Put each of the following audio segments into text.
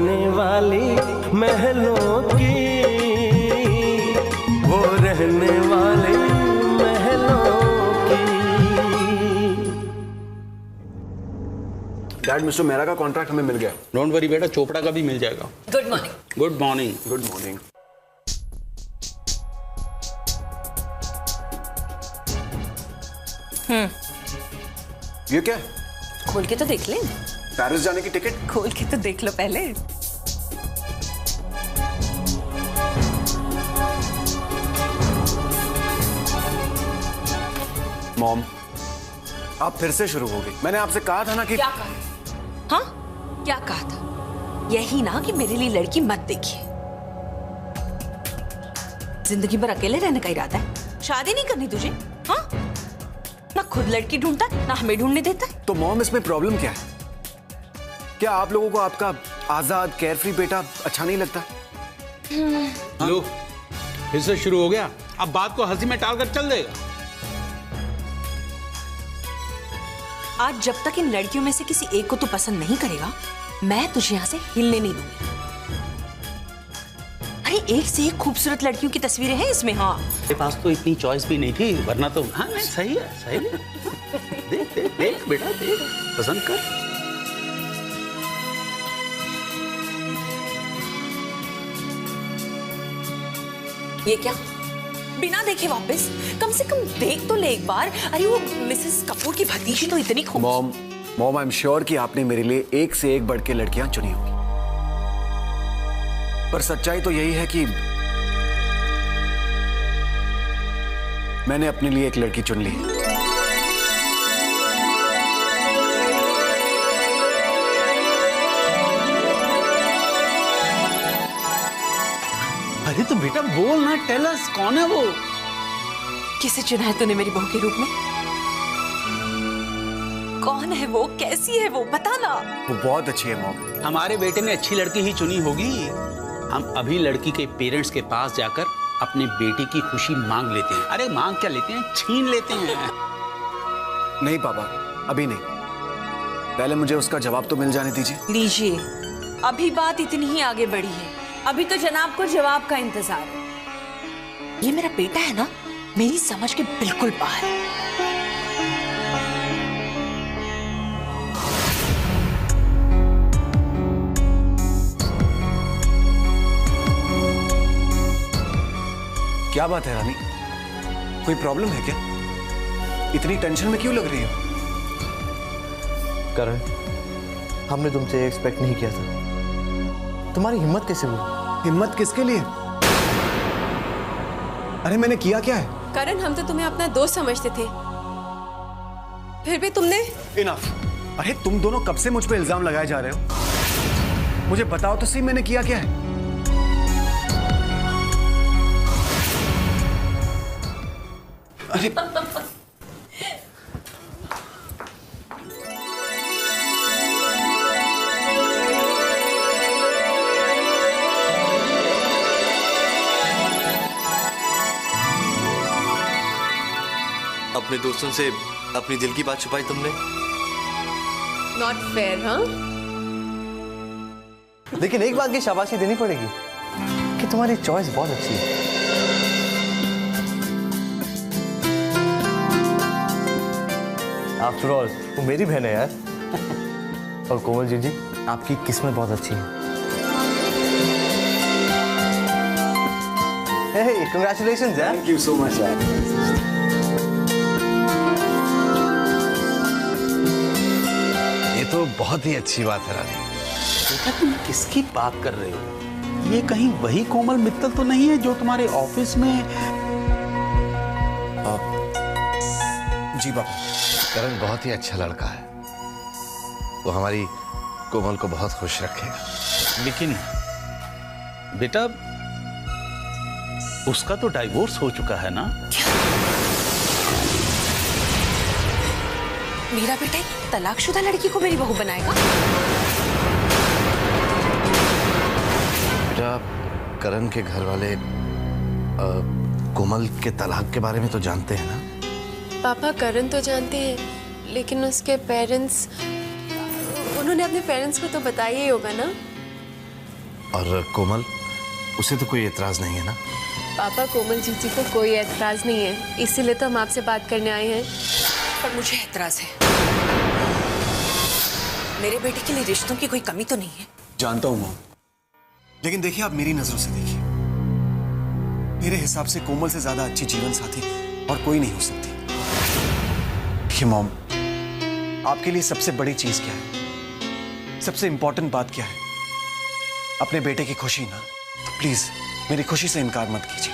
रहने वाली महलों की, वो रहने वाली महलों की। डैड, मिस्टर मेहरा का कॉन्ट्रैक्ट हमें मिल गया। डोंट वरी बेटा, चोपड़ा का भी मिल जाएगा। Good morning. Good morning. Good morning. ये क्या है? खोल के तो देख ले। पेरिस जाने की टिकट? खोल के तो देख लो पहले। मॉम, आप फिर से शुरू हो गई। मैंने आपसे कहा था ना कि... क्या कहा? हाँ, क्या कहा था? यही ना कि मेरे लिए लड़की मत देखिए। जिंदगी भर अकेले रहने का इरादा है? शादी नहीं करनी तुझे? हाँ, ना खुद लड़की ढूंढता है ना हमें ढूंढने देता है। तो मॉम, इसमें प्रॉब्लम क्या है? क्या आप लोगों को आपका आजाद केयरफ्री बेटा अच्छा नहीं लगता? लो, फिर से शुरू हो गया। अब बात को हंसी में टालकर चल देगा। आज जब तक इन लड़कियों में से किसी एक को तू पसंद नहीं करेगा, मैं तुझे यहाँ से हिलने नहीं दूंगी। अरे एक से एक खूबसूरत लड़कियों की तस्वीरें हैं इसमें। हाँ, मेरे पास तो इतनी चॉइस भी नहीं थी, वरना तो... हाँ नहीं, सही है, सही है। देख देख देख बेटा, देख, पसंद कर। ये क्या? बिना देखे वापस? कम से कम देख तो ले एक बार। अरे वो मिसेस कपूर की भतीजी तो इतनी मॉम, आई एम श्योर कि आपने मेरे लिए एक से एक बढ़ के लड़कियां चुनी होंगी, पर सच्चाई तो यही है कि मैंने अपने लिए एक लड़की चुन ली। अरे तो बेटा बोल ना, टेल अस, कौन है वो? किसे चुना है तूने मेरी बहू के रूप में? कौन है वो? कैसी है वो? बता ना। वो बहुत अच्छी है मॉम। हमारे बेटे ने अच्छी लड़की ही चुनी होगी। हम अभी लड़की के पेरेंट्स के पास जाकर अपने बेटे की खुशी मांग लेते हैं। अरे मांग क्या लेते हैं, छीन लेते हैं। नहीं पापा, अभी नहीं, पहले मुझे उसका जवाब तो मिल जाने दीजिए। लीजिए, अभी बात इतनी ही आगे बढ़ी है, अभी तो जनाब को जवाब का इंतजार है। ये मेरा बेटा है ना, मेरी समझ के बिल्कुल बाहर है। क्या बात है रानी, कोई प्रॉब्लम है क्या? इतनी टेंशन में क्यों लग रही हो? करण, हमने तुमसे एक्सपेक्ट नहीं किया था। तुम्हारी हिम्मत कैसे हुई? हिम्मत किसके लिए? अरे मैंने किया क्या है? करण, हम तो तुम्हें अपना दोस्त समझते थे, फिर भी तुमने... इनफ। अरे तुम दोनों कब से मुझ पे इल्जाम लगाए जा रहे हो? मुझे बताओ तो सही, मैंने किया क्या है? अरे अपने दोस्तों से अपनी दिल की बात छुपाई तुमने? Not fair. हाँ, लेकिन एक बात की शाबाशी देनी पड़ेगी कि तुम्हारी चॉइस बहुत अच्छी है। आफ्टर ऑल वो मेरी बहन है यार। और कोमल जी, आपकी किस्मत बहुत अच्छी है। हे, कांग्रेचुलेशंस यार। थैंक यू सो मच यार। ये तो बहुत ही अच्छी बात है रानी। बेटा तुम किसकी बात कर रहे हो? ये कहीं वही कोमल मित्तल तो नहीं है जो तुम्हारे ऑफिस में... जी बाबा। करण बहुत ही अच्छा लड़का है, वो हमारी कोमल को बहुत खुश रखेगा। लेकिन बेटा उसका तो डाइवोर्स हो चुका है ना? मेरा बेटा एक तलाकशुदा लड़की को मेरी बहू बनाएगा? बेटा करण के घर वाले कोमल के तलाक के बारे में तो जानते हैं ना? पापा करण तो जानते हैं, लेकिन उसके पेरेंट्स, उन्होंने अपने पेरेंट्स को तो बताया ही होगा ना। और कोमल, उसे तो कोई एतराज नहीं है ना? पापा, कोमल जीजी को कोई एतराज नहीं है, इसीलिए तो हम आपसे बात करने आए हैं। पर मुझे एतराज है। मेरे बेटे के लिए रिश्तों की कोई कमी तो नहीं है? जानता हूं मॉम, लेकिन देखिए आप मेरी नजरों से देखिए, मेरे हिसाब से कोमल से ज्यादा अच्छी जीवन साथी और कोई नहीं हो सकती। देखिए मॉम, आपके लिए सबसे बड़ी चीज क्या है, सबसे इंपॉर्टेंट बात क्या है? अपने बेटे की खुशी ना, तो प्लीज मेरी खुशी से इनकार मत कीजिए।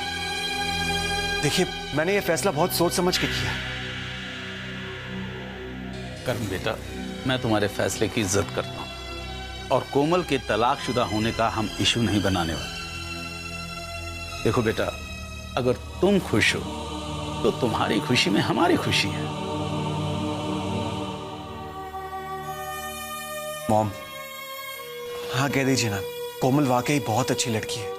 देखिए मैंने ये फैसला बहुत सोच समझ के किया है। कर्म बेटा, मैं तुम्हारे फैसले की इज्जत करता हूं और कोमल के तलाकशुदा होने का हम इशू नहीं बनाने वाले। देखो बेटा, अगर तुम खुश हो तो तुम्हारी खुशी में हमारी खुशी है। मॉम, हाँ कह दीजिए ना, कोमल वाकई बहुत अच्छी लड़की है।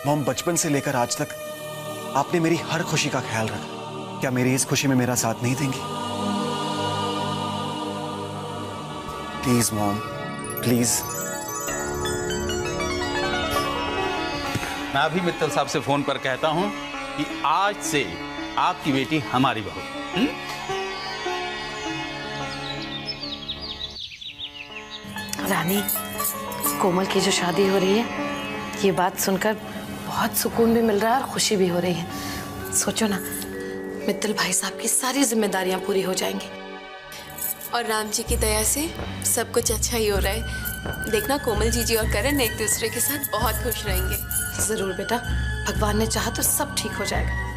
मॉम, बचपन से लेकर आज तक आपने मेरी हर खुशी का ख्याल रखा। क्या मेरी इस खुशी में मेरा साथ नहीं देंगी? Please mom, please. मैं अभी मित्तल साहब से फोन पर कहता हूं कि आज से आपकी बेटी हमारी बहू। रानी, कोमल की जो शादी हो रही है, ये बात सुनकर बहुत सुकून भी मिल रहा है और खुशी भी हो रही है। सोचो ना, मित्तल भाई साहब की सारी जिम्मेदारियां पूरी हो जाएंगी और राम जी की दया से सब कुछ अच्छा ही हो रहा है। देखना, कोमल जीजी और करण एक दूसरे के साथ बहुत खुश रहेंगे। जरूर बेटा, भगवान ने चाहा तो सब ठीक हो जाएगा।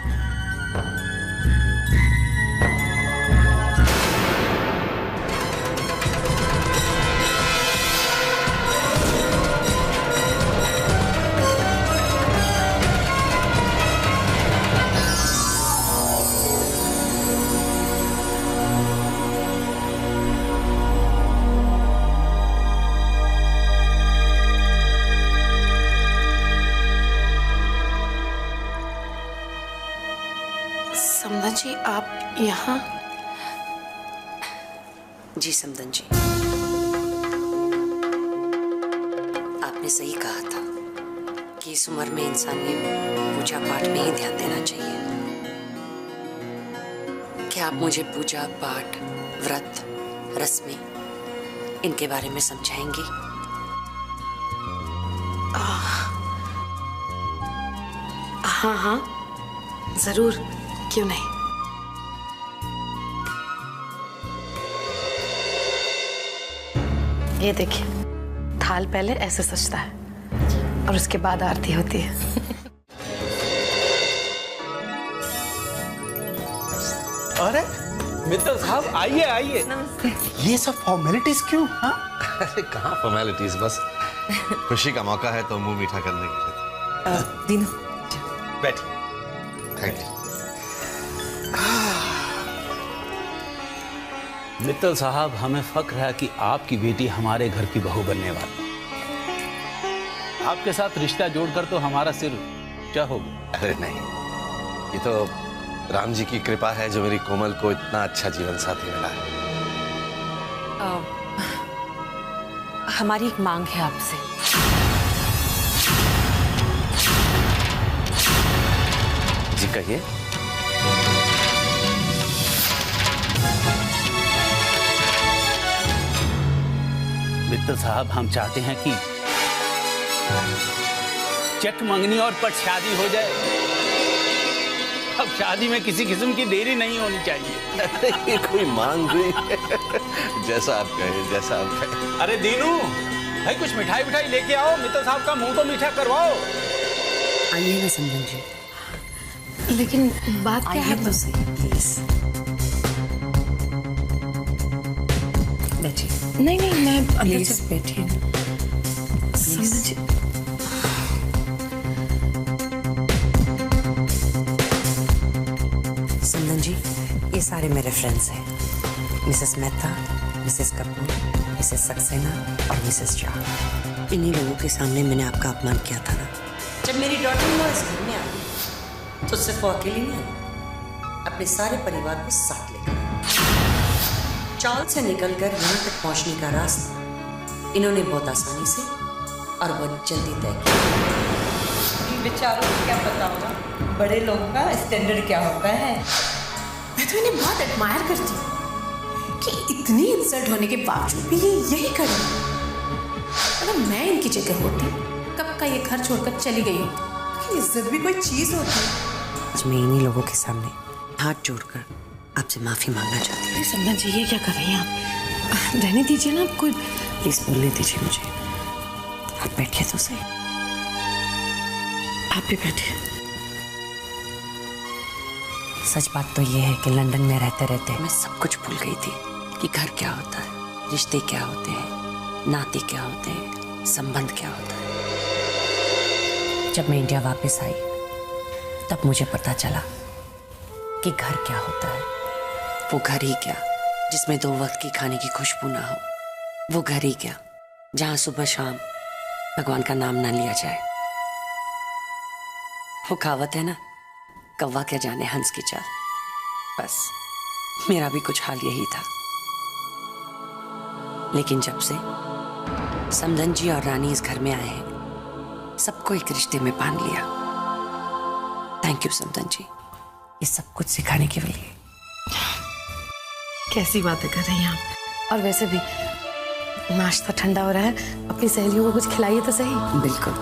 समधा जी, आप यहाँ? जी समदन जी, आपने सही कहा था कि इस उम्र में इंसान ने पूजा पाठ में ही ध्यान देना चाहिए। क्या आप मुझे पूजा पाठ, व्रत, रस्में, इनके बारे में समझाएंगी? हाँ हाँ, जरूर, क्यों नहीं। ये देखिए, थाल पहले ऐसे सजता है और उसके बाद आरती होती है। अरे मित्तल साहब, आइए आइए। ये सब फॉर्मेलिटीज क्यों? हाँ, अरे कहाँ फॉर्मेलिटीज, बस खुशी का मौका है तो मुंह मीठा करने के लिए। दीनू, बैठिए। Thank you. मित्तल साहब, हमें फक्र है कि आपकी बेटी हमारे घर की बहू बनने वाली। आपके साथ रिश्ता जोड़कर तो हमारा सिर ऊंचा हो गया। अरे नहीं, ये तो राम जी की कृपा है जो मेरी कोमल को इतना अच्छा जीवन साथी मिला है। हमारी एक मांग है आपसे। जी कहिए। मित्तल साहब, हम चाहते हैं कि चट मंगनी और पट शादी हो जाए। अब शादी में किसी किस्म की देरी नहीं होनी चाहिए। ये कोई मांग हुई? जैसा आप कहें, जैसा आप कहें। अरे दीनू भाई, कुछ मिठाई मिठाई लेके आओ, मित्तल साहब का मुंह तो मीठा करवाओ। आइए ना समदन जी। लेकिन बात क्या है? तो सही, प्लीज बैठिए। नहीं नहीं, मैं प्लीज बैठिए। समझ। समदन जी, ये सारे मेरे फ्रेंड्स हैं। Mrs Mehta, Mrs Kapoor, Mrs Saxena और मिसेस शाह। इन्हीं लोगों के सामने मैंने आपका अपमान किया था ना। जब मेरी डॉटर इन लॉ इस घर में आई तो सिर्फ वो अकेली नहीं आई, अपने सारे परिवार को साथ लेकर चाल से निकलकर यहाँ तक पहुंचने का रास्ता इन्होंने बहुत आसानी से और वो जल्दी तय किया। बेचारों को क्या पता होगा बड़े लोगों का स्टैंडर्ड क्या होता है। मैं तो इन्हें बहुत एडमायर करती हूँ कि इतनी इंसल्ट होने के बावजूद भी ये यही करें। अगर मैं इनकी जगह होती कब का ये घर छोड़कर चली गई होती। इज्जत भी कोई चीज होती है। आज मैं इन्हीं लोगों के सामने हाथ जोड़कर आपसे माफी मांगना चाहती हूँ। समझन जी ये क्या कर रही हैं आप? रहने दीजिए ना, कोई प्लीज बोलने दीजिए मुझे। आप बैठिए तो सही। आप भी बैठिए। सच बात तो ये है कि लंदन में रहते रहते मैं सब कुछ भूल गई थी कि घर क्या होता है, रिश्ते क्या होते हैं, नाते क्या होते हैं, संबंध क्या होता है। जब मैं इंडिया वापस आई तब मुझे पता चला कि घर क्या होता है। वो घर ही क्या जिसमें 2 वक्त की खाने की खुशबू ना हो। वो घर ही क्या जहां सुबह शाम भगवान का नाम ना लिया जाए। वो कहावत है ना, कौवा क्या जाने हंस की चाल। बस मेरा भी कुछ हाल यही था। लेकिन जब से समधन जी और रानी इस घर में आए हैं सबको एक रिश्ते में बांध लिया। थैंक यू समधन जी, ये सब कुछ सिखाने के लिए। कैसी बातें कर रही हैं आप? और वैसे भी नाश्ता ठंडा हो रहा है, अपनी सहेलियों को कुछ खिलाइए तो सही। बिल्कुल।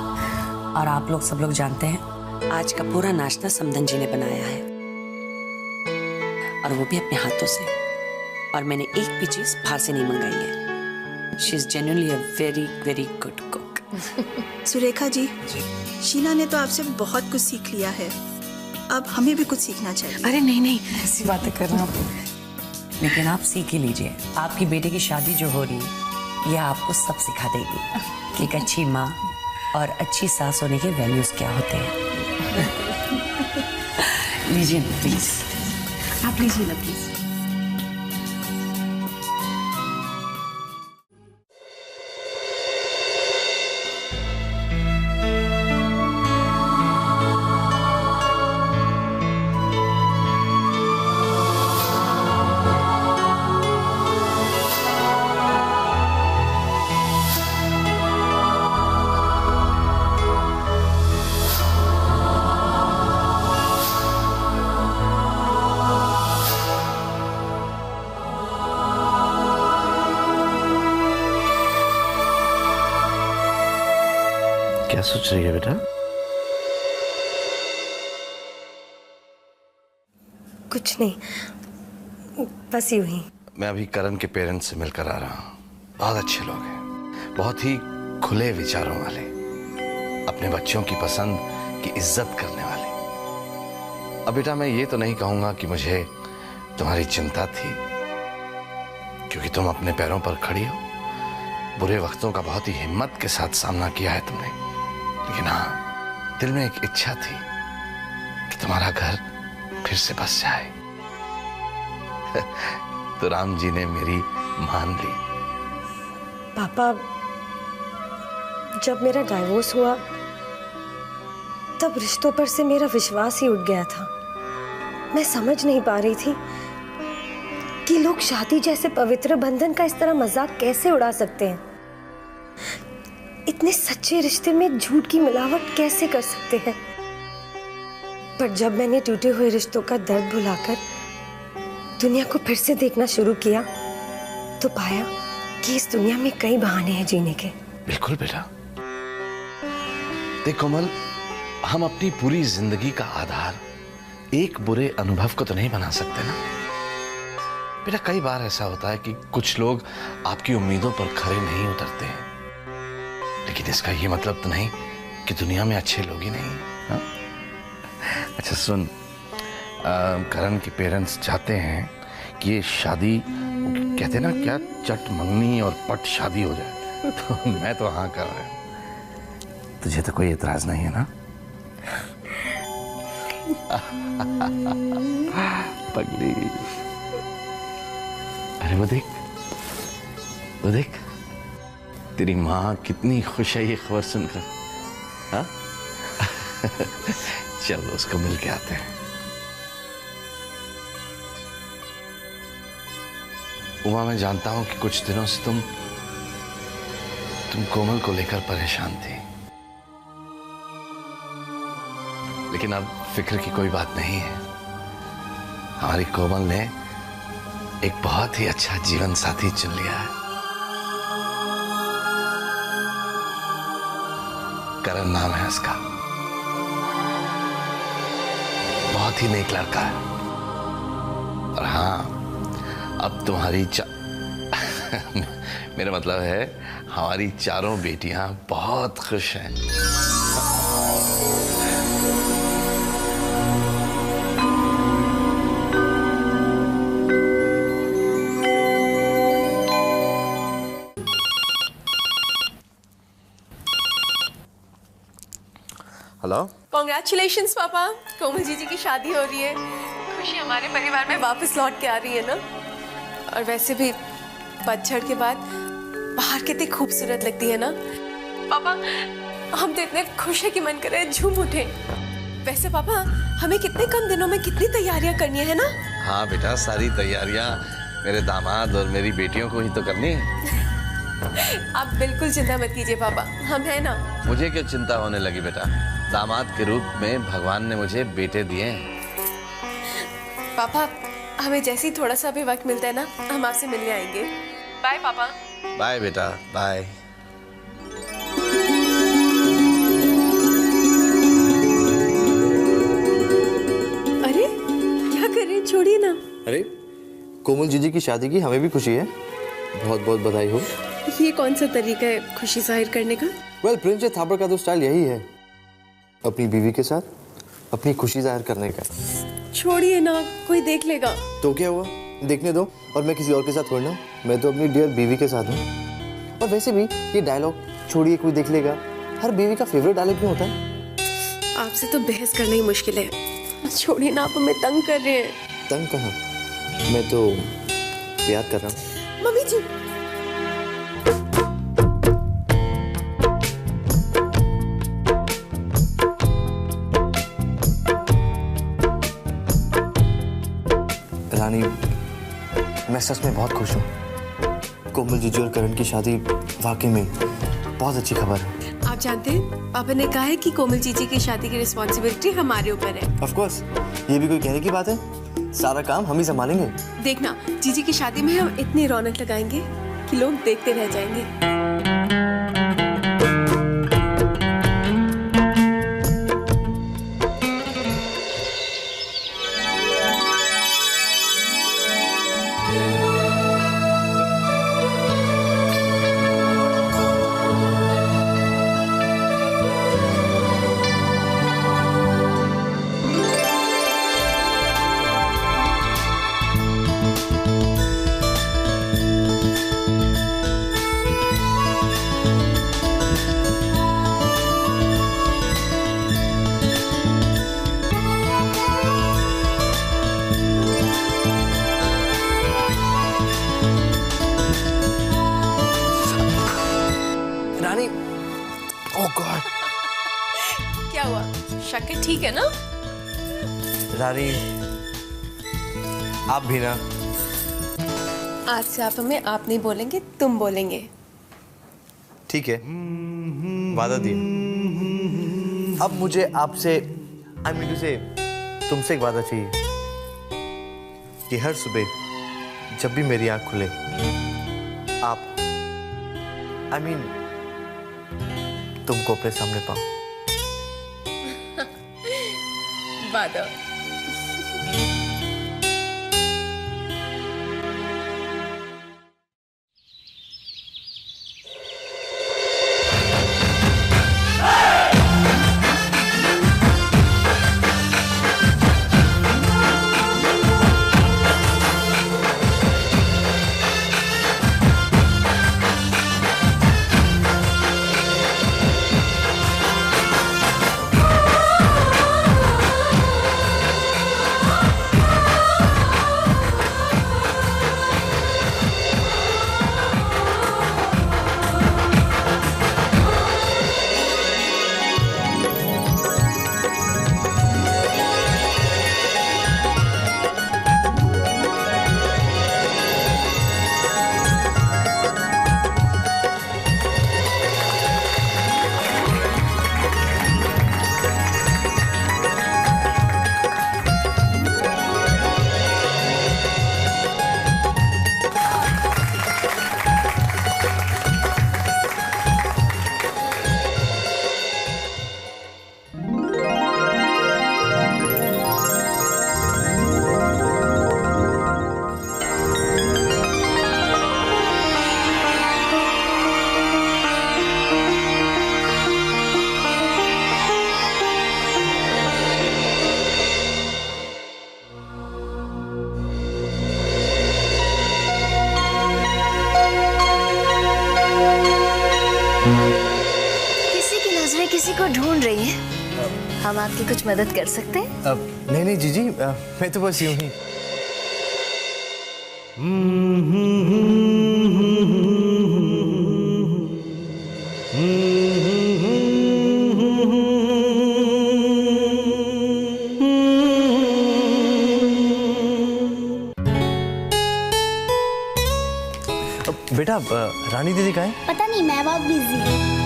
और आप लोग सब लोग जानते हैं आज का पूरा नाश्ता समधन जी ने बनाया है, और वो भी अपने हाथों से। और मैंने एक भी चीज बाहर से नहीं मंगाई है। She is genuinely a very very good cook. Surekha ji, Sheela ने तो आपसे बहुत कुछ सीख लिया है, अब हमें भी कुछ सीखना चाहिए। अरे नहीं नहीं, ऐसी बातें कर रहे हैं आप। लेकिन आप सीख ही लीजिए, आपकी बेटे की शादी जो हो रही है यह आपको सब सिखा देगी कि एक अच्छी माँ और अच्छी सास होने के वैल्यूज क्या होते हैं। लीजिए प्लीज। आप लीजिए ना प्लीज। क्या सोच रही है बेटा? कुछ नहीं, बस यूं ही। मैं अभी करण के पेरेंट्स से मिलकर आ रहा हूँ। बहुत अच्छे लोग हैं, बहुत ही खुले विचारों वाले, अपने बच्चों की पसंद की इज्जत करने वाले। अब बेटा मैं ये तो नहीं कहूंगा कि मुझे तुम्हारी चिंता थी, क्योंकि तुम अपने पैरों पर खड़ी हो। बुरे वक्तों का बहुत ही हिम्मत के साथ सामना किया है तुमने। लेकिन हाँ, दिल में एक इच्छा थी कि तुम्हारा घर फिर से बस जाए। तो राम जी ने मेरी मान ली। पापा, जब मेरा डाइवोर्स हुआ तब रिश्तों पर से मेरा विश्वास ही उठ गया था। मैं समझ नहीं पा रही थी कि लोग शादी जैसे पवित्र बंधन का इस तरह मजाक कैसे उड़ा सकते हैं। इतने सच्चे रिश्ते में झूठ की मिलावट कैसे कर सकते हैं। पर जब मैंने टूटे हुए रिश्तों का दर्द भुलाकर दुनिया को फिर से देखना शुरू किया तो पाया कि इस दुनिया में कई बहाने हैं जीने के। बिल्कुल बेटा। देख कोमल, हम अपनी पूरी जिंदगी का आधार एक बुरे अनुभव को तो नहीं बना सकते ना बेटा। कई बार ऐसा होता है कि कुछ लोग आपकी उम्मीदों पर खरे नहीं उतरते हैं, लेकिन इसका ये मतलब तो नहीं कि दुनिया में अच्छे लोग ही नहीं। हाँ? अच्छा सुन, करण के पेरेंट्स चाहते हैं कि ये शादी, कहते हैं ना क्या, चट मंगनी और पट शादी हो जाए। तो मैं तो हाँ कर रहा हूँ। तुझे तो कोई एतराज नहीं है ना? पगली। अरे वो देख, वो देख, तेरी माँ कितनी खुश है ये खबर सुनकर। हाँ? चलो उसको मिल के आते हैं। उमा, मैं जानता हूं कि कुछ दिनों से तुम तुम कोमल को लेकर परेशान थी, लेकिन अब फिक्र की कोई बात नहीं है। हमारी कोमल ने एक बहुत ही अच्छा जीवन साथी चुन लिया है। करण नाम है उसका, बहुत ही नेक लड़का है। और हाँ, अब तुम्हारी मेरा मतलब है हमारी चारों बेटियां बहुत खुश हैं। हेलो। कॉन्ग्रेचुलेशंस पापा, कोमल जीजी की शादी हो रही है। खुशी हमारे परिवार में वापस लौट के आ रही है ना। और वैसे भी पतझड़ के बाद बाहर कितनी खूबसूरत लगती है ना। पापा हम तो इतने खुश है कि मन करे झूम उठे। वैसे पापा हमें कितने कम दिनों में कितनी तैयारियां करनी है ना। हाँ बेटा, सारी तैयारियां मेरे दामाद और मेरी बेटियों को ही तो करनी है। आप बिल्कुल चिंता मत कीजिए पापा, हम हैं ना। मुझे क्यों चिंता होने लगी बेटा, दामाद के रूप में भगवान ने मुझे बेटे दिए हैं। पापा हमें जैसे ही थोड़ा सा भी वक्त मिलता है ना, हम आपसे मिलने आएंगे। बाय पापा। बाय बेटा, बाय। अरे क्या कर रहे हैं, छोड़िए ना। अरे कोमल जीजी की शादी की हमें भी खुशी है, बहुत बहुत बधाई हो। ये कौन सा तरीका है खुशी जाहिर करने का? वेल प्रिंस थापर का तो स्टाइल यही है, अपनी बीवी के साथ अपनी खुशी जाहिर करने का। छोड़िए ना, कोई देख लेगा। तो क्या हुआ, देखने दो। और मैं किसी और के साथ थोड़ी ना, मैं तो अपनी डियर बीवी के साथ हूँ। और वैसे भी ये डायलॉग छोड़िए कोई देख लेगा, हर बीवी का फेवरेट डायलॉग क्यों होता है? आपसे तो बहस करना ही मुश्किल है। छोड़िए ना, आप हमें तंग कर रहे हैं। तंग कहाँ, मैं तो प्यार कर रहा हूँ। मम्मी जी रानी, मैं सच में बहुत खुश हूँ। कोमल जीजी और करण की शादी वाकई में बहुत अच्छी खबर है। आप जानते हैं पापा ने कहा है कि कोमल जीजी की शादी की रिस्पॉन्सिबिलिटी हमारे ऊपर है। ऑफ कोर्स, ये भी कोई कहने की बात है, सारा काम हम ही संभालेंगे। देखना जीजी की शादी में हम इतनी रौनक लगाएंगे कि लोग देखते रह जाएंगे। रानी, ओह गॉड, क्या हुआ, शक है? ठीक है ना? रानी आप भी ना। आज से आप हमें आप नहीं बोलेंगे, तुम बोलेंगे। ठीक है, वादा दिया। अब मुझे आपसे आई मीन टू से तुमसे एक वादा चाहिए कि हर सुबह जब भी मेरी आंख खुले आप आई मीन तुमको अपने सामने पाऊं। वादा। किसी को ढूंढ रही हैं? हम आपकी कुछ मदद कर सकते हैं? नहीं नहीं जीजी, मैं तो बस यूं ही। बेटा, रानी दीदी कहाँ है? पता नहीं, मैं बहुत बिजी हूँ।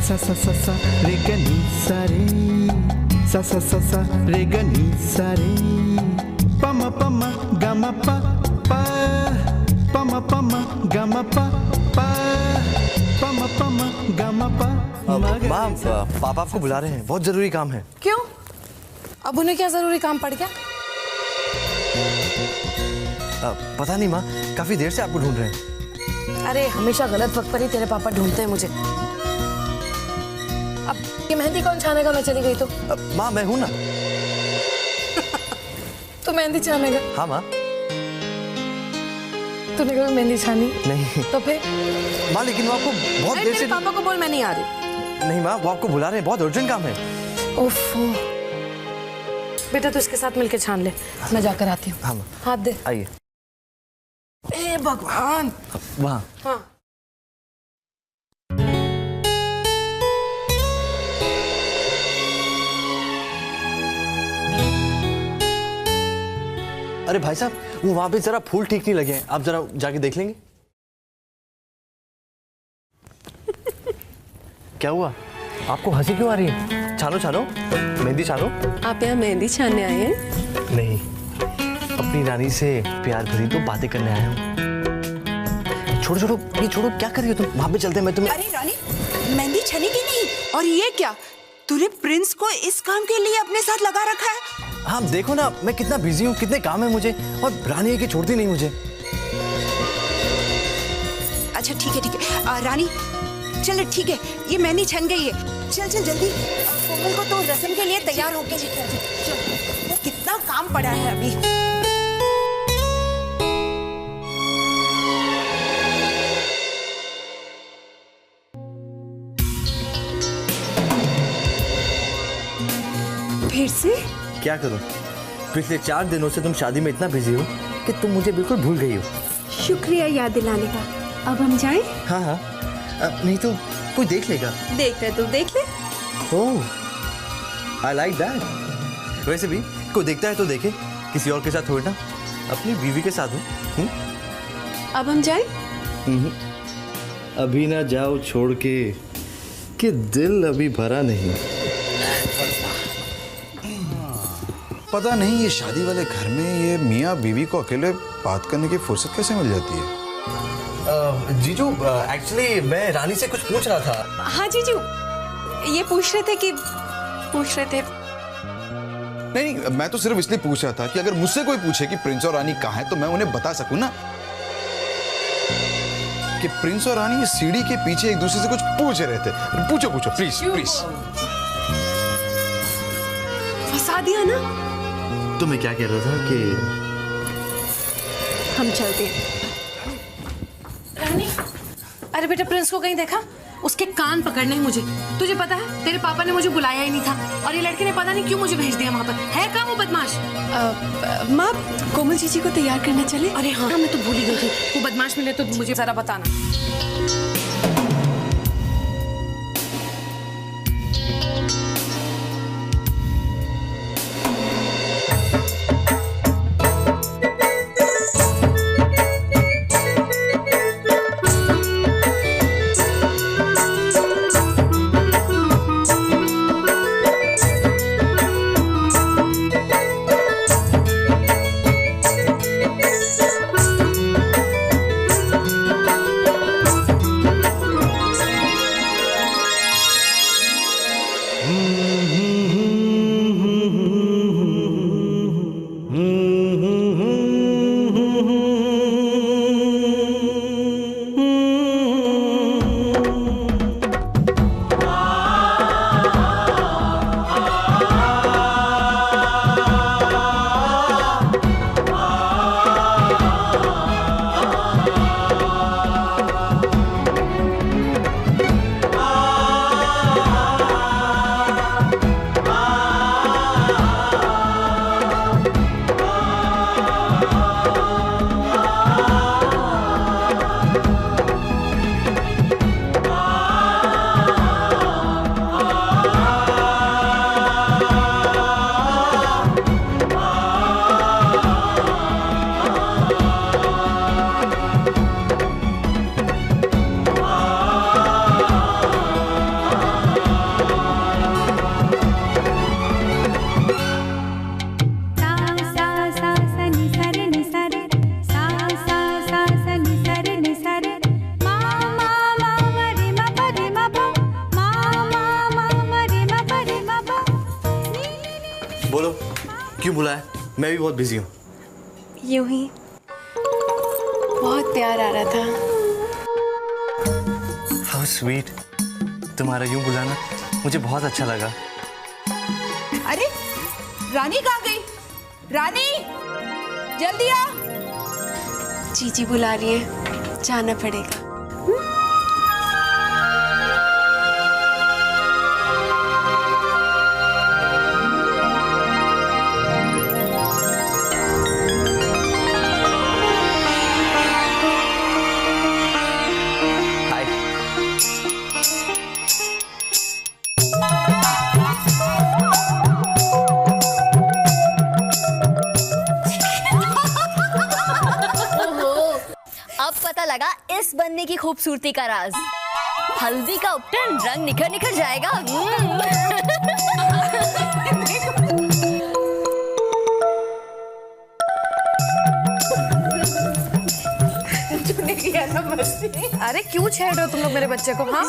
सा सा सा सा रे ग नी सा रे, सा सा सा सा रे ग नी सा रे, प म प म ग म प प, प म प म ग म प प, प म प म ग म प। माँ, पापा आपको बुला रहे हैं, बहुत जरूरी काम है। क्यों? अब उन्हें क्या जरूरी काम पड़ गया? पता नहीं माँ, काफी देर से आपको ढूंढ रहे हैं। अरे हमेशा गलत वक्त पर ही तेरे पापा ढूंढते हैं मुझे। अब ये मेहंदी कौन छानेगा? मैं चली गई तो। माँ मैं हूँ ना। तू मेहंदी छानेगा? हाँ माँ। तूने कभी मेहंदी छानी? नहीं। तो फिर? माँ लेकिन वो आपको बहुत देर से। पापा को बोल मैं नहीं आ रही। नहीं माँ, वो आपको बुला रहे हैं, बहुत अर्जेंट काम है। ओफो। बेटा तू इसके साथ मिलकर छान ले, मैं जाकर आती हूँ। हाँ माँ। हाथ दे। आइए। ए भगवान। वहाँ। हाँ। अरे भाई साहब, वो वहां पे जरा फूल ठीक नहीं लगे हैं, आप जरा जाके देख लेंगे? क्या हुआ? आपको हंसी क्यों आ रही है? छानो छानो, मेहंदी छानो। आप यहाँ मेहंदी छानने आए हैं? नहीं, अपनी रानी से प्यार भरी तो बातें करने आया हूँ। छोड़ो छोड़ो, ये छोड़ो, क्या कर रही हो तुम? वहां पे चलते हैं, मैं तुम्हें। अरे रानी, मेहंदी छनेगी नहीं। और ये क्या, तूने प्रिंस को इस काम के लिए अपने साथ लगा रखा है? हाँ देखो ना, मैं कितना बिजी हूँ, कितने काम है मुझे, और रानी है कि छोड़ती नहीं मुझे। अच्छा ठीक है रानी, चल ठीक है, ये मेहंदी छन गई है। चल चल जल्दी, कोमल को तो रस्म के लिए तैयार होके चल। वो कितना काम पड़ा है अभी। फिर से? क्या करूं? पिछले 4 दिनों से तुम शादी में इतना बिजी हो कि तुम मुझे बिल्कुल भूल गई हो। शुक्रिया याद दिलाने का। अब हम जाएं? हाँ हाँ, नहीं तो कोई देख लेगा। देखते तो देख ले। ओह, आई लाइक दैट। वैसे भी कोई देखता है तो देखे, किसी और के साथ थोड़ी ना, अपनी बीवी के साथ हो। अब हम जाएं? अभी ना जाओ छोड़ के, कि दिल अभी भरा नहीं। पता नहीं ये शादी वाले घर में ये मियाँ बीवी को अकेले बात करने की फुर्सत कैसे मिल जाती है? जीजू, एक्चुअली मैं रानी से कुछ पूछ रहा था। हाँ जीजू, ये पूछ रहे थे। नहीं, मैं तो सिर्फ इसलिए पूछ रहा था कि अगर मुझसे कोई पूछे कि प्रिंस और रानी कहाँ हैं तो मैं उन्हें बता सकूं ना, कि प्रिंस और रानी सीढ़ी के पीछे एक दूसरे से कुछ पूछ रहे थे। पूछो प्लीज प्लीज। फंसा दिया ना? तो मैं क्या कह रहा था कि हम चलते हैं। रानी, अरे बेटा प्रिंस को कहीं देखा? उसके कान पकड़ने हैं मुझे। तुझे पता है तेरे पापा ने मुझे बुलाया ही नहीं था, और ये लड़के ने पता नहीं क्यों मुझे भेज दिया वहाँ पर। है कहाँ वो बदमाश? माँ, कोमल जीजी को तैयार करना चले? अरे हाँ, मैं तो भूल ही गई थी। वो बदमाश मिले तो मुझे जरा बताना। मैं भी बहुत बिजी हूँ। यूं ही बहुत प्यार आ रहा था। हाउ स्वीट, तुम्हारा यूं बुलाना मुझे बहुत अच्छा लगा। अरे रानी कहाँ गई? रानी जल्दी आ। जीजी बुला रही है, जाना पड़ेगा। इस बनने की खूबसूरती का राज। हल्दी का उपटन रंग निखर निखर जाएगा। अरे क्यों छेड़ रहे हो तुम लोग मेरे बच्चे को? हाँ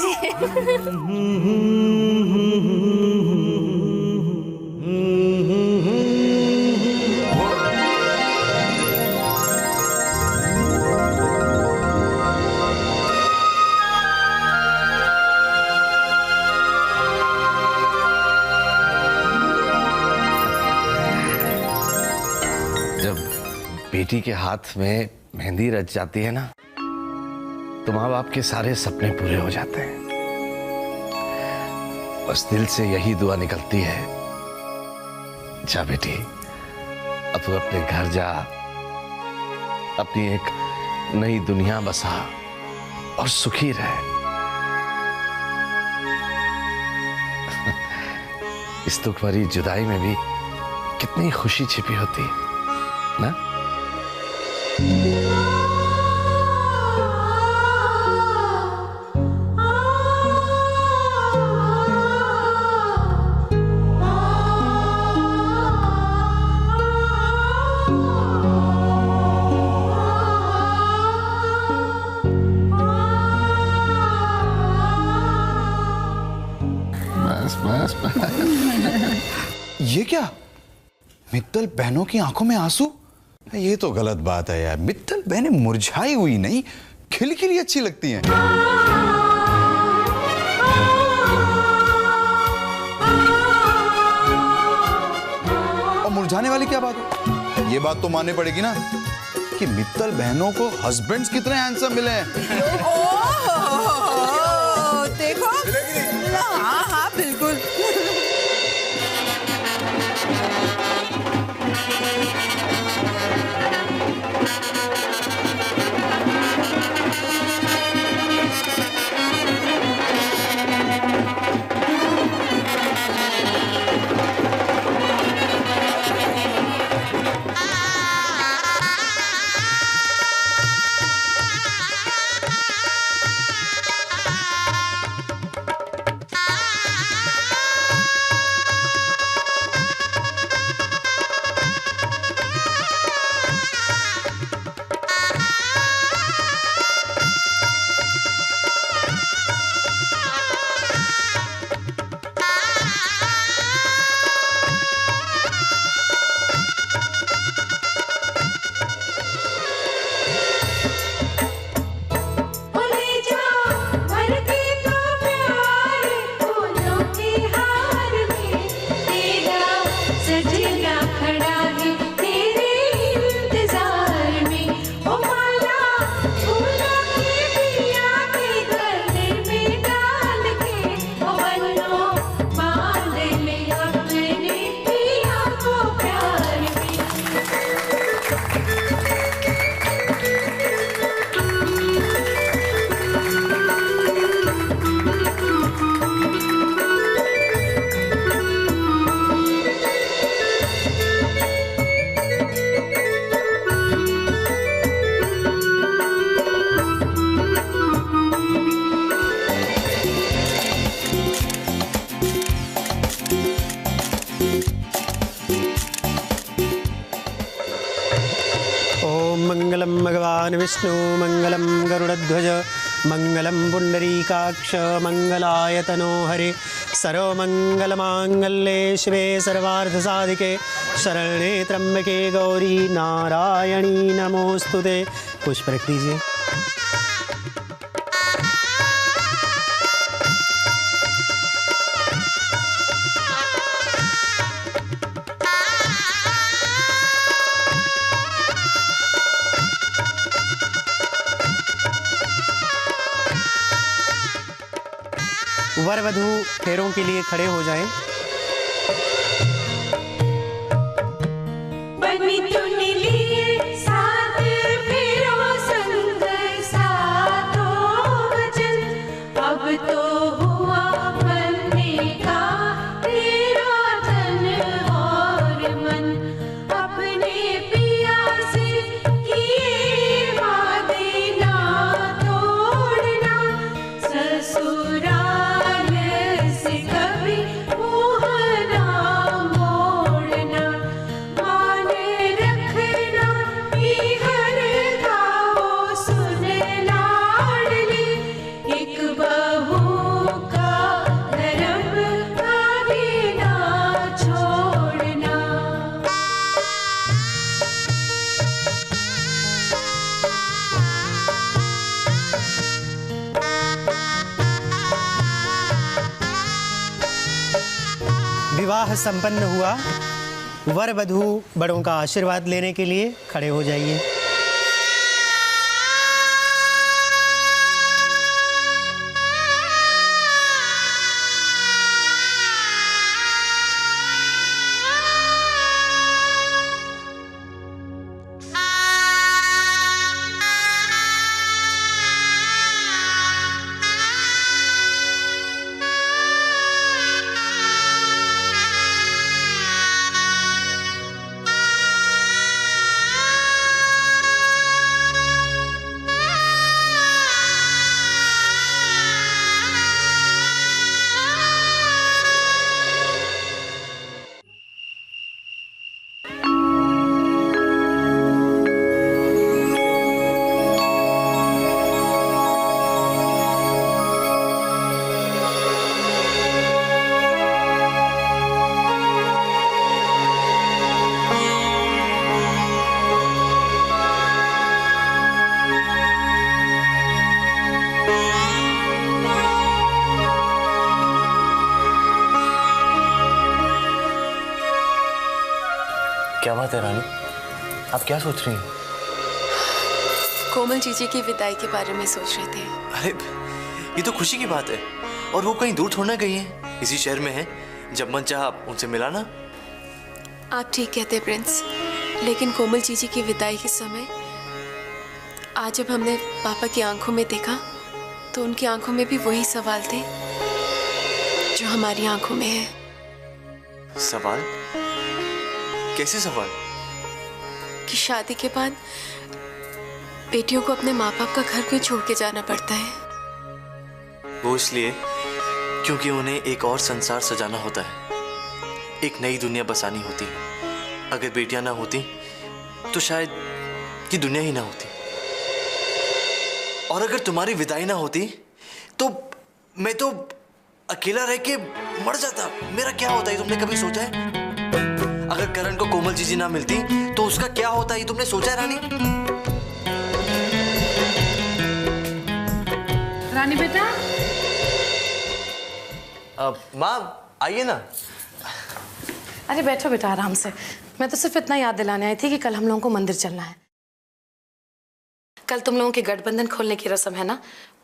बेटी के हाथ में मेहंदी रच जाती है ना, तो माँ बाप के सारे सपने पूरे हो जाते हैं। बस दिल से यही दुआ निकलती है, जा बेटी अब तू अपने घर जा, अपनी एक नई दुनिया बसा और सुखी रह। इस दुख भरी जुदाई में भी कितनी खुशी छिपी होती ना। बस ये क्या, मित्तल बहनों की आंखों में आंसू? ये तो गलत बात है यार। मित्तल बहनें मुरझाई हुई नहीं, खिलखिली अच्छी लगती हैं। और मुरझाने वाली क्या बात है? ये बात तो माननी पड़ेगी ना कि मित्तल बहनों को हस्बैंड्स कितने हैंडसम मिले हैं। देखो, हाँ हाँ बिल्कुल। मंगलम भगवान विष्णु मंगलम गरुड़ध्वज मंगलम पुंडरीकाक्ष मंगलायतनो हरे सर्वमंगलमांगल्ये शिवे सर्वार्थ साधिके शरण्ये त्र्यंबके गौरी नारायणी नमोस्तुते। पुष्प रख दीजिए। वर वधू फेरों के लिए खड़े हो जाएं। बनी तूने लिए साथ फेरों संग साथों वचन, अब तो हुआ बनने का तेरा तन और मन। अपने पिया से किए वादे ना तोड़ना, ससुराल से कभी मुँह ना मोड़ना। मान रखना हर गाँव सुन लाडली, एक बहू का धर्म आगे ना छोड़ना। विवाह संपन्न हुआ। वर वधू बड़ों का आशीर्वाद लेने के लिए खड़े हो जाइए। क्या बात है रानी, आप क्या सोच रही हैं? कोमल जीजी की विदाई के बारे में सोच रहे थे। अरे ये तो खुशी की बात है, और वो कहीं दूर थोड़ा ना गई है, इसी शहर में है। जब मन चाहा उनसे मिला ना। आप ठीक कहते प्रिंस, लेकिन कोमल जीजी की विदाई के समय आज जब हमने पापा की आंखों में देखा तो उनकी आंखों में भी वही सवाल थे जो हमारी आंखों में है। सवाल? कैसे सवाल? कि शादी के बाद बेटियों को अपने माँ बाप का घर क्यों छोड़ के जाना पड़ता है? वो इसलिए क्योंकि उन्हें एक और संसार सजाना होता है, एक नई दुनिया बसानी होती है। अगर बेटियां ना होती तो शायद ये दुनिया ही ना होती। और अगर तुम्हारी विदाई ना होती तो मैं तो अकेला रह के मर जाता। मेरा क्या होता है तुमने कभी सोचा है? अगर करण को कोमल जीजी ना मिलती तो उसका क्या होता है तुमने सोचा है रानी? रानी बेटा। माँ आइए ना। अरे बैठो बेटा आराम से। मैं तो सिर्फ इतना याद दिलाने आई थी कि कल हम लोगों को मंदिर चलना है। कल तुम लोगों के गठबंधन खोलने की रस्म है ना,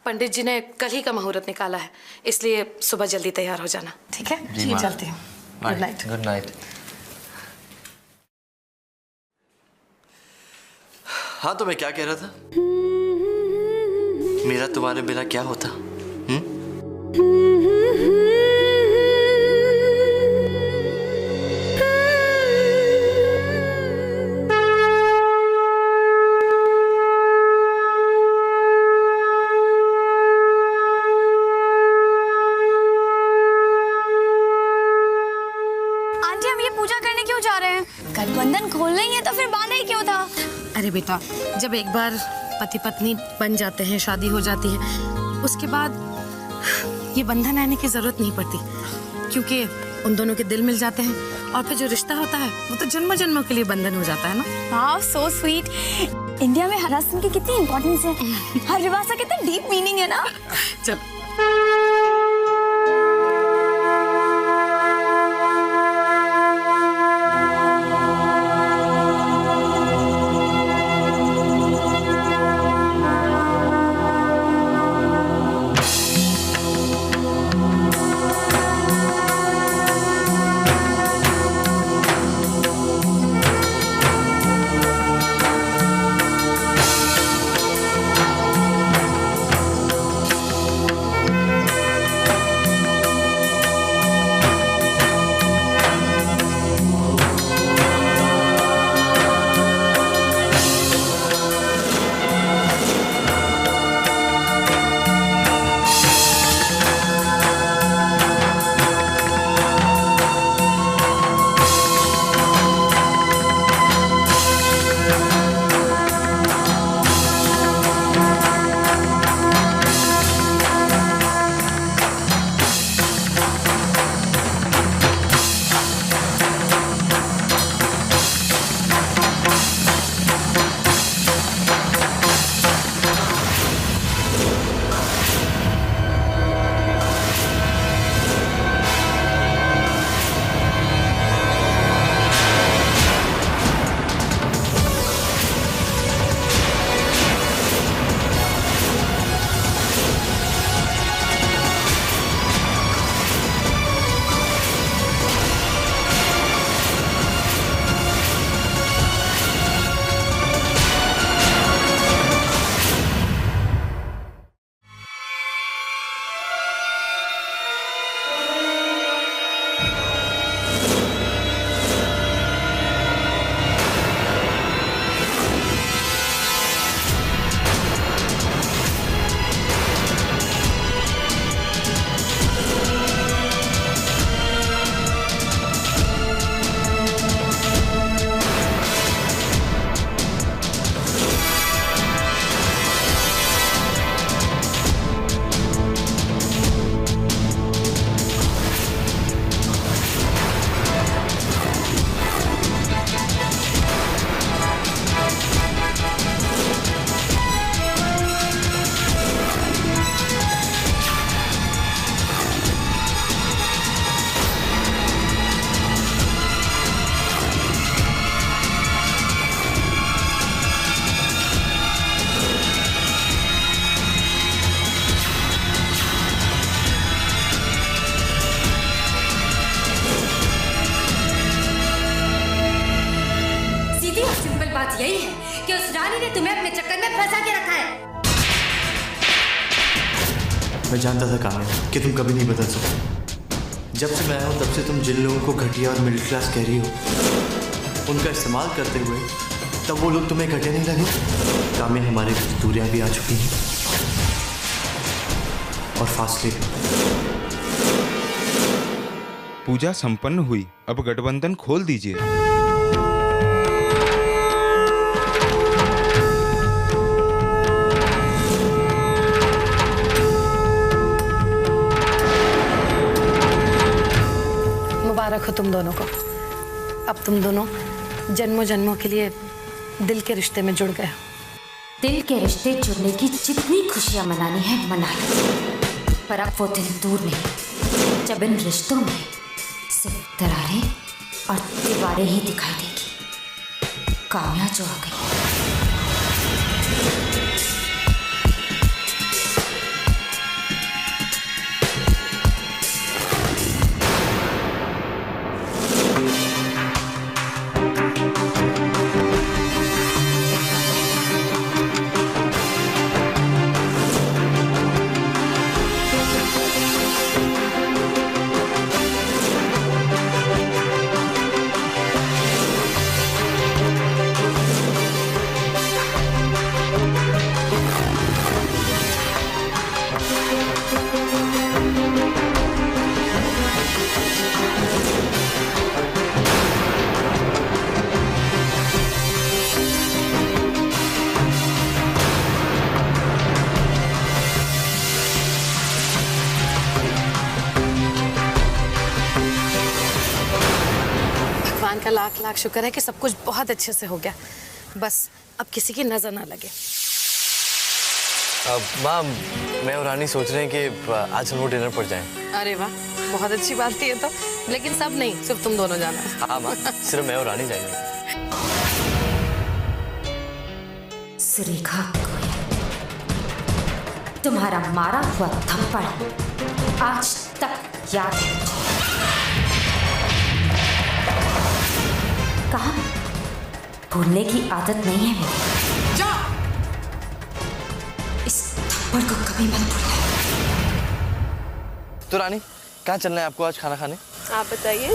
पंडित जी ने कल ही का मुहूर्त निकाला है, इसलिए सुबह जल्दी तैयार हो जाना, ठीक है? जी चलती हूँ। Good night. Good night. हाँ तो मैं क्या कह रहा था, मेरा तुम्हारे बिना क्या होता? आंटी हम ये पूजा करने क्यों जा रहे हैं? गठबंधन खोलना ही है तो फिर बांधा ही क्यों था? अरे बेटा, जब एक बार पति पत्नी बन जाते हैं, शादी हो जाती है, उसके बाद ये बंधन रहने की जरूरत नहीं पड़ती, क्योंकि उन दोनों के दिल मिल जाते हैं और फिर जो रिश्ता होता है वो तो जन्मों जन्मों के लिए बंधन हो जाता है ना। वाह, सो स्वीट। इंडिया में हर रस्म की कितनी इंपॉर्टेंस है, हर रिवाज का कितना डीप मीनिंग है ना। चल बात यही है कि उस रानी ने तुम्हें अपने चक्कर में फंसा के रखा है। मैं जानता था काम्या कि तुम कभी नहीं बदल सकते। जब से मैं आया हूँ तब से तुम जिन लोगों को घटिया और मिडिल क्लास कह रही हो, उनका इस्तेमाल करते हुए तब वो लोग तुम्हें घटिया नहीं लगे। काम्या, हमारे बीच दूरियां भी आ चुकी हैं और फासले भी। पूजा संपन्न हुई, अब गठबंधन खोल दीजिए। मुबारक हो तुम दोनों को। अब तुम दोनों जन्मों जन्मों के लिए दिल के रिश्ते में जुड़ गए हो। दिल के रिश्ते जुड़ने की जितनी खुशियां मनानी है मना लो, पर अब वो दिन दूर नहीं जब इन रिश्तों में सिर्फ दरारें और दीवारें ही दिखाई देगी। काम्या जो आ गई। लाख शुक्र है कि सब कुछ बहुत अच्छे से हो गया। बस अब किसी की नजर ना लगे। माँ, मैं और रानी सोच रहे हैं कि आज हम लोग डिनर पर जाएं। अरे वाह, बहुत अच्छी बात है ये तो। लेकिन सब नहीं, सिर्फ तुम दोनों जाना। हाँ माँ, सिर्फ मैं और रानी जाएंगे। सुरेखा, तुम्हारा मारा हुआ थप्पड़ आज तक याद है मुझे। कहा भूलने की आदत नहीं है मेरी। जा! इस थप्पड़ को कभी मत भूलना। तो रानी, कहाँ चलना है आपको आज खाना खाने? आप बताइए।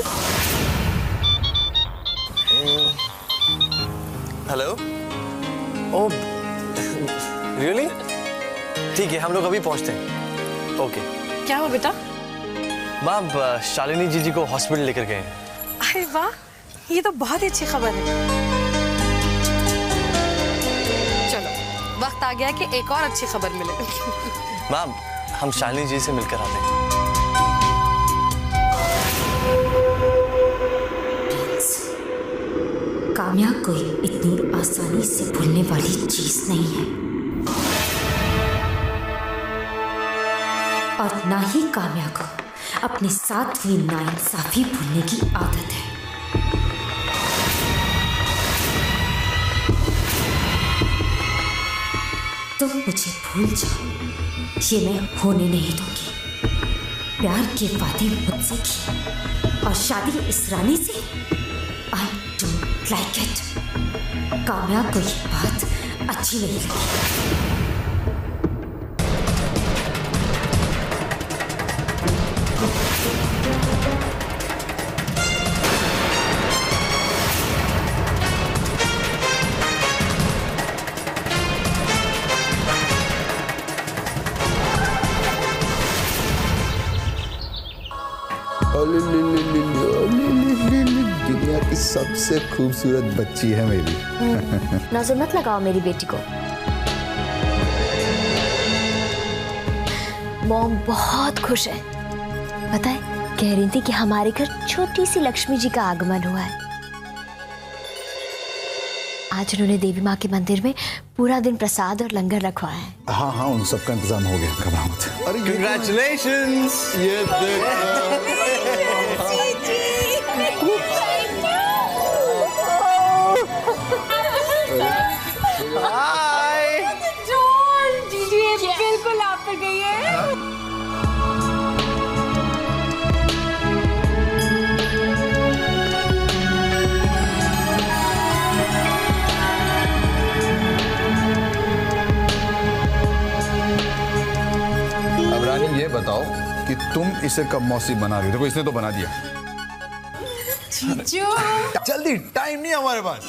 हेलो। ओह, रियली? ठीक है, हम लोग अभी पहुंचते हैं। ओके। क्या हुआ बेटा? माँ, शालिनी जीजी को हॉस्पिटल लेकर गए हैं। अरे वाह, ये तो बहुत ही अच्छी खबर है। चलो, वक्त आ गया कि एक और अच्छी खबर मिले। माँ, हम शालिनी जी से मिलकर आते हैं। काम्या कोई इतनी आसानी से भूलने वाली चीज नहीं है, और ना ही काम्या को अपने साथ हुई नाइंसाफी भूलने की आदत है। तुम मुझे भूल जाओ, ये मैं होने नहीं दूंगी। प्यार के वादे मुझसे किए और शादी इस रानी से, I don't like it. Kamya को ये बात अच्छी नहीं लगी। दुनिया की सबसे खूबसूरत बच्ची है मेरी। नजर मत लगाओ मेरी बेटी को। मॉम बहुत खुश है, पता है, कह रही थी कि हमारे घर छोटी सी लक्ष्मी जी का आगमन हुआ है। आज उन्होंने देवी माँ के मंदिर में पूरा दिन प्रसाद और लंगर रखवाया है। हाँ हाँ, उन सबका इंतजाम हो गया, घबराओ मत। अरे Congratulations! ये हाय जॉन जीजी बिल्कुल आप पे गई है। अब रानी ये बताओ कि तुम इसे कब मौसी बना रही हो? देखो इसने तो बना दिया। जीजू जल्दी, टाइम नहीं हमारे पास।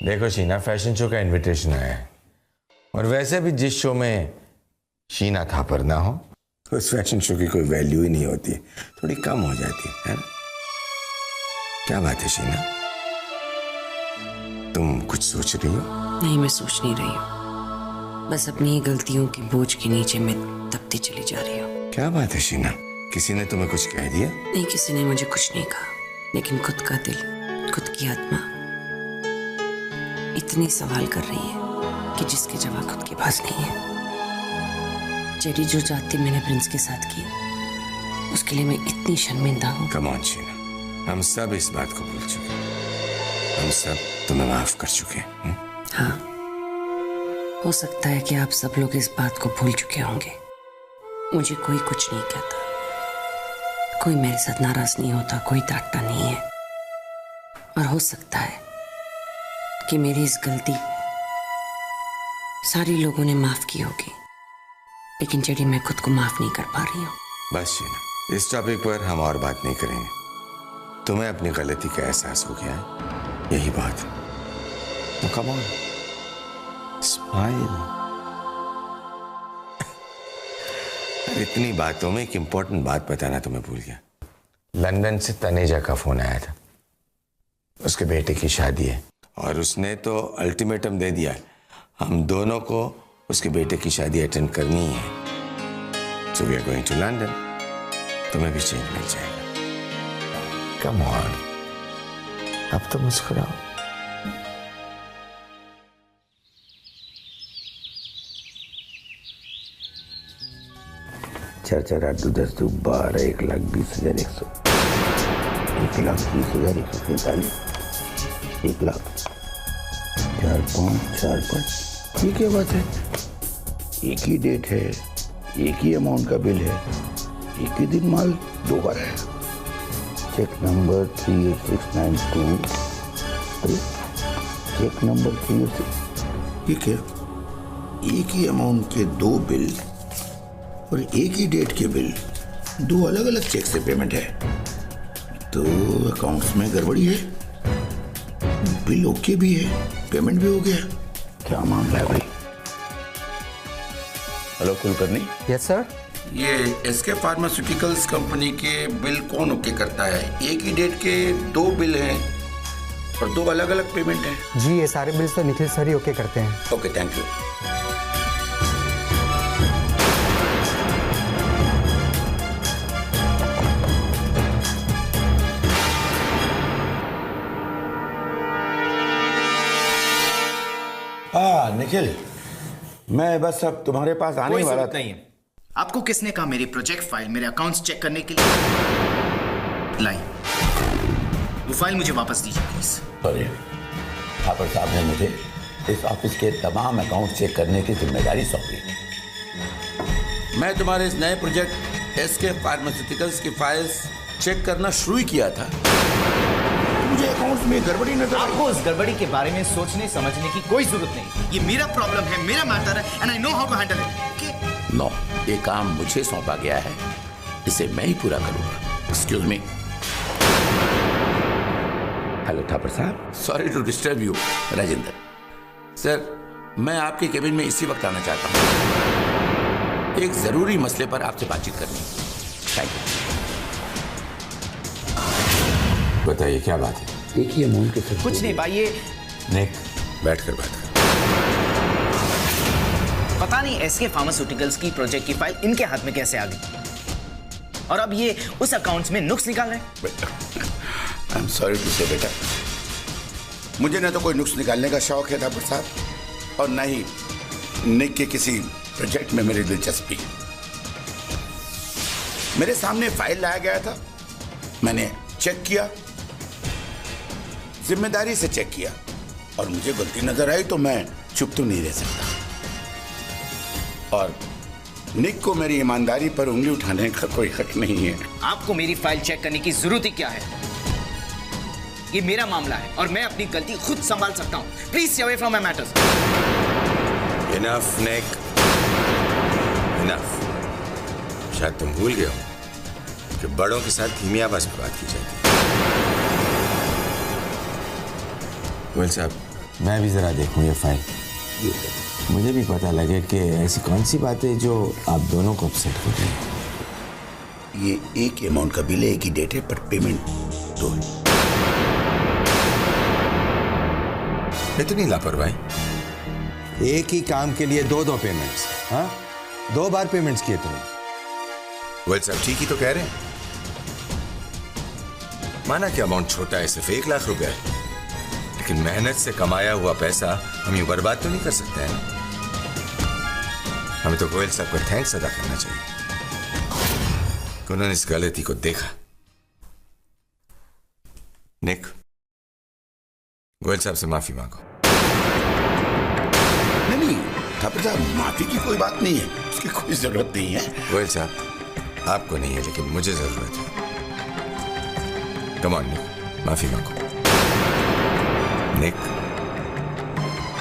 देखो शीना, फैशन शो का इनविटेशन आया है, और वैसे भी जिस शो में शीना था पर ना हो, उस फैशन शो की कोई वैल्यू ही नहीं होती, थोड़ी कम हो जाती है ना? क्या बात है शीना, तुम कुछ सोच रही हो? नहीं, मैं सोच नहीं रही हूँ, बस अपनी गलतियों के बोझ के नीचे मैं दबती चली जा रही हूँ। क्या बात है शीना, किसी ने तुम्हें कुछ कह दिया? नहीं, किसी ने मुझे कुछ नहीं कहा, लेकिन खुद का दिल, खुद की आत्मा इतने सवाल कर रही है कि जिसके जवाब खुद के पास नहीं है। जेडी, जो जाती मैंने प्रिंस के साथ की, उसके लिए मैं इतनी शर्मिंदा हूँ। कम ऑन शीना, हम सब इस बात को भूल चुके, हम सब तुम्हें माफ कर चुके हैं। हाँ, हो सकता है कि आप सब लोग इस बात को भूल चुके होंगे। मुझे कोई कुछ नहीं कहता, कोई मेरे साथ नाराज नहीं होता, कोई डांटता नहीं है, और हो सकता है कि मेरी इस गलती सारे लोगों ने माफ की होगी, लेकिन जेडी मैं खुद को माफ नहीं कर पा रही हूँ। बस शीना, इस टॉपिक पर हम और बात नहीं करेंगे। तुम्हें अपनी गलती का एहसास हो गया है, यही बात है। तो कम ऑन, स्माइल। इतनी बातों में एक इंपॉर्टेंट बात बताना तो मैं भूल गया। लंदन से तनेजा का फोन आया था, उसके बेटे की शादी है और उसने तो अल्टीमेटम दे दिया है, हम दोनों को उसके बेटे की शादी अटेंड करनी है। So we are going to London. तुम्हें भी चेंज मिल जाएगा। कम ऑन, अब तो मुस्कुराओ। चार चार 8 2 10 2 12 1,20,100 1,20,145 1,00,000 4 5 ये क्या बात है? एक ही डेट है, एक ही अमाउंट का बिल है, एक ही दिन माल 2 बार है। Check number 38692, check number 386। ये क्या? एक ही अमाउंट के 2 बिल और एक ही डेट के बिल, 2 अलग अलग चेक से पेमेंट है, तो अकाउंट्स में गड़बड़ी है। बिल ओके भी है, पेमेंट भी हो गया, क्या मामला है भाई? हेलो कुलकर्णी। Yes sir. ये एसके फार्मास्यूटिकल्स कंपनी के बिल कौन ओके करता है? एक ही डेट के 2 बिल हैं और 2 अलग अलग पेमेंट हैं। जी ये सारे बिल्स तो निखिल सर ही ओके करते हैं। Okay, thank you. निखिल, मैं बस अब तुम्हारे पास आने कोई वाला जरूरत था। नहीं है। आपको किसने कहा मेरी प्रोजेक्ट फाइल मेरे अकाउंट्स चेक करने के लिए लाई? वो फाइल मुझे वापस दीजिए प्लीज। सॉरी, ठाकुर साहब ने मुझे इस ऑफिस के तमाम अकाउंट चेक करने की जिम्मेदारी सौंपी। मैं तुम्हारे इस नए प्रोजेक्ट एसके फार्मास्यूटिकल्स की फाइल्स चेक करना शुरू ही किया था, मुझे अकाउंट्स में गड़बड़ी नजर आई। आपको उस गड़बड़ी के बारे में सोचने समझने की कोई जरूरत नहीं। ये मेरा प्रॉब्लम है, मेरा मैटर है and I know how to handle it. No, ये काम मुझे सौंपा गया है, इसे मैं ही पूरा करूंगा। Excuse me. हेलो ठाकुर साहब, sorry to disturb you. Rajendra sir, मैं आपके केबिन में इसी वक्त आना चाहता हूँ, एक जरूरी मसले पर आपसे बातचीत करनी है। Thank you. बताइए क्या बात है? एक ही अमाउंट के साथ कुछ नहीं भाई, ये निक, बैठकर बात कर। पता नहीं एसके फार्मास्यूटिकल्स की प्रोजेक्ट की फाइल इनके हाथ में कैसे आ गई और अब ये उस अकाउंट्स में नुक्स निकाल रहे हैं। आई एम सॉरी टू से बेटा, मुझे ना तो कोई नुक्स निकालने का शौक है ठाकुर साहब और ना ही निक के किसी प्रोजेक्ट में मेरी दिलचस्पी। मेरे सामने फाइल लाया गया था, मैंने चेक किया, जिम्मेदारी से चेक किया और मुझे गलती नजर आई तो मैं चुप तो नहीं रह सकता। और निक को मेरी ईमानदारी पर उंगली उठाने का कोई हक नहीं है। आपको मेरी फाइल चेक करने की जरूरत ही क्या है? ये मेरा मामला है और मैं अपनी गलती खुद संभाल सकता हूं। Please stay away from my matters. Enough Nick, enough. शायद तुम भूल गए हो कि बड़ों के साथ धीमी आवाज में बात की जाती है। गोयल साहब, मैं भी जरा देखूं ये फाइल, मुझे भी पता लगे कि ऐसी कौन सी बात है जो आप दोनों को अपसेट हो रही है। ये एक ही अमाउंट का बिल है, एक ही डेट है, पर पेमेंट 2 है। इतनी लापरवाही? एक ही काम के लिए 2 पेमेंट्स? हाँ, 2 बार पेमेंट्स किए तुमने। गोयल साहब ठीक ही तो कह रहे हैं। माना कि अमाउंट छोटा है, सिर्फ 1 लाख रुपया है, लेकिन मेहनत से कमाया हुआ पैसा हम यूं बर्बाद तो नहीं कर सकते हैं। हमें तो गोयल साहब को थैंक्स अदा करना चाहिए कि उन्होंने इस गलती को देखा। निक, गोयल साहब से माफी मांगो। नहीं ठाकुर साहब, माफी की कोई बात नहीं है, उसकी कोई जरूरत नहीं है। गोयल साहब, आपको नहीं है लेकिन मुझे जरूरत है। कम ऑन निक, माफी मांगो। निक,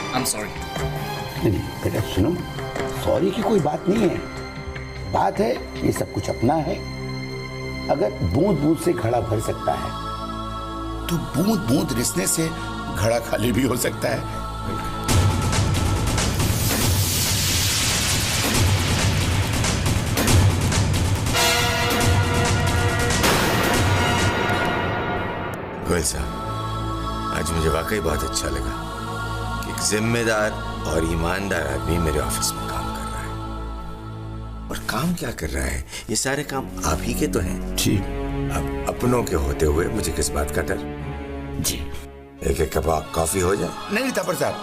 आई एम सॉरी। नहीं बेटा सुनो, सॉरी की कोई बात नहीं है। बात है ये सब कुछ अपना है। अगर बूंद बूंद से घड़ा भर सकता है तो बूंद बूंद रिसने से घड़ा खाली भी हो सकता है। गोयल साहब, आज मुझे वाकई बहुत अच्छा लगा कि एक जिम्मेदार और ईमानदार आदमी मेरे ऑफिस में काम कर रहा है। और काम क्या कर रहा है? ये सारे काम आप ही के तो हैं। जी। अब अपनों के होते हुए मुझे किस बात का डर? जी। एक कप कॉफी हो जाए? नहीं तापर साहब,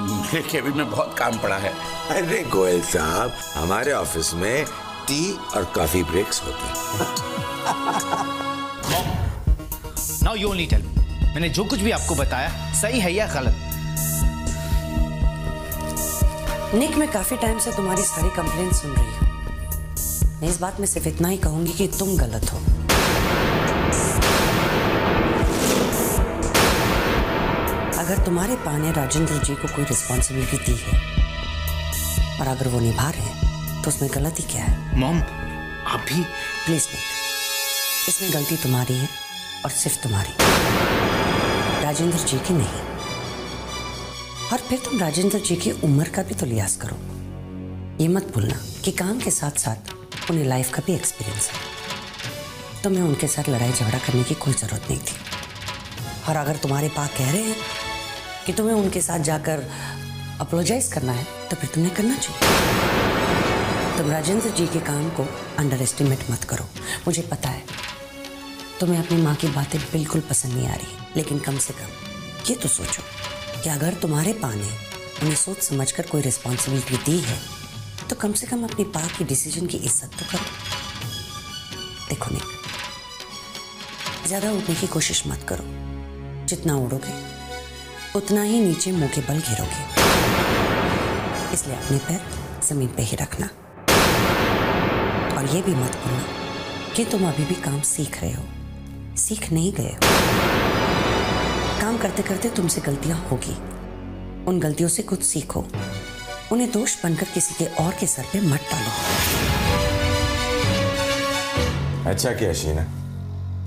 मेरे केबिन में बहुत काम पड़ा है। अरे गोयल साहब, हमारे ऑफिस में टी और कॉफी ब्रेक्स होते हैं। Now you only tell me, मैंने जो कुछ भी आपको बताया सही है या गलत? निक, मैं काफी टाइम से तुम्हारी सारी कंप्लेंट सुन रही हूँ। मैं इस बात में सिर्फ इतना ही कहूंगी कि तुम गलत हो। अगर तुम्हारे पा ने राजेंद्र जी को कोई रिस्पॉन्सिबिलिटी दी है और अगर वो निभा रहे हैं तो उसमें गलती क्या है? मॉम, आप भी प्लीज निक, इसमें गलती तुम्हारी है और सिर्फ तुम्हारी, राजेंद्र जी की नहीं। और फिर तुम राजेंद्र जी की उम्र का भी तो लिहाज करो। ये मत भूलना कि काम के साथ साथ उन्हें लाइफ का भी एक्सपीरियंस है। तुम्हें उनके साथ लड़ाई झगड़ा करने की कोई जरूरत नहीं थी। और अगर तुम्हारे पा कह रहे हैं कि तुम्हें उनके साथ जाकर अपोलोजाइज करना है तो फिर तुम्हें करना चाहिए। तुम राजेंद्र जी के काम को अंडर एस्टिमेट मत करो। मुझे पता है तुम्हें अपनी माँ की बातें बिल्कुल पसंद नहीं आ रही, लेकिन कम से कम ये तो सोचो कि अगर तुम्हारे पा ने उन्हें सोच समझकर कोई रिस्पॉन्सिबिलिटी दी है तो कम से कम अपनी पा की डिसीजन की इज्जत तो करो। देखो निक, ज्यादा उड़ने की कोशिश मत करो। जितना उड़ोगे उतना ही नीचे मुंह के बल गिरोगे, इसलिए अपने पैर जमीन पे ही रखना। और ये भी मत भूलना कि तुम अभी भी काम सीख रहे हो, सीख नहीं गए हो। काम करते करते तुमसे गलतियां होगी, उन गलतियों से कुछ सीखो। उन्हें दोष बनकर किसी के और के सर पे मत डालो। अच्छा किया शीना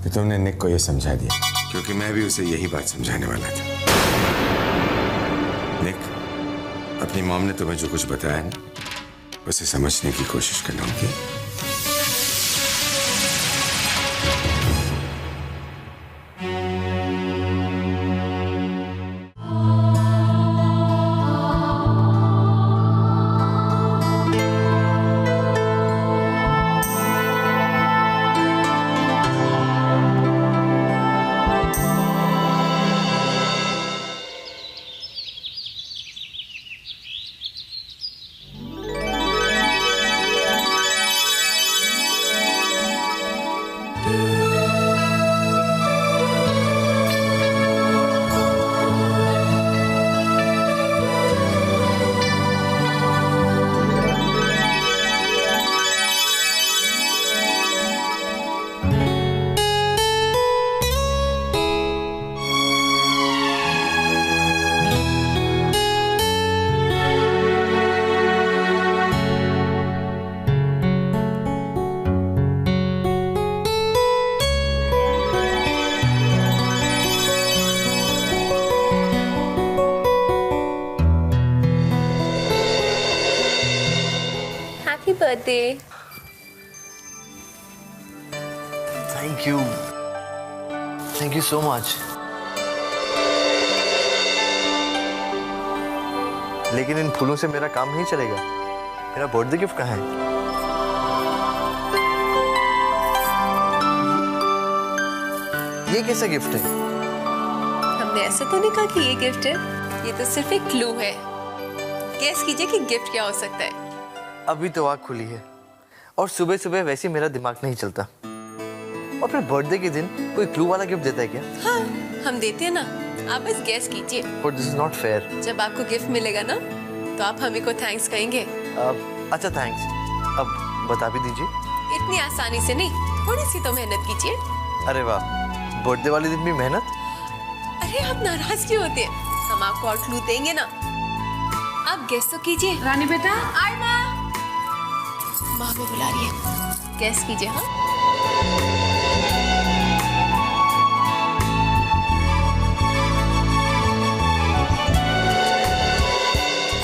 कि तुमने निक को ये समझा दिया, क्योंकि मैं भी उसे यही बात समझाने वाला था। निक, अपनी मॉम ने तुम्हें जो कुछ बताया ना, उसे समझने की कोशिश करना होगी। birthday. Thank you so much. लेकिन इन फूलों से मेरा काम नहीं चलेगा। मेरा बर्थडे गिफ्ट कहाँ है? ये कैसा गिफ्ट है? हमने ऐसा तो नहीं कहा कि ये गिफ्ट है, ये तो सिर्फ एक क्लू है। गेस कीजिए कि गिफ्ट क्या हो सकता है। अभी तो आँख खुली है और सुबह सुबह वैसे मेरा दिमाग नहीं चलता, और फिर बर्थडे के दिन कोई क्लू वाला गिफ्ट देता है क्या? हाँ, हम देते हैं ना, आप बस गेस कीजिए। But this is not fair. जब आपको गिफ्ट मिलेगा ना, तो आप हमें को थैंक्स कहेंगे। अच्छा थैंक्स, अब बता भी दीजिए। इतनी आसानी से नहीं, थोड़ी सी तो मेहनत कीजिए। अरे वाह, बर्थडे वाले दिन भी मेहनत? अरे आप नाराज क्यों होते हैं? हम आपको और क्लू देंगे ना, आप गेस तो कीजिए। रानी बेटा, आए माँ। माँ हमें बुला रही है, गेस कीजिए। हाँ,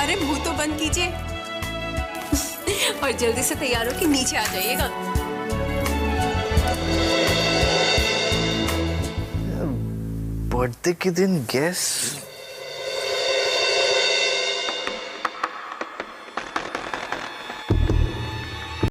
अरे मुंह तो बंद कीजिए और जल्दी से तैयार हो के नीचे आ जाइएगा। बर्थडे के दिन गेस्ट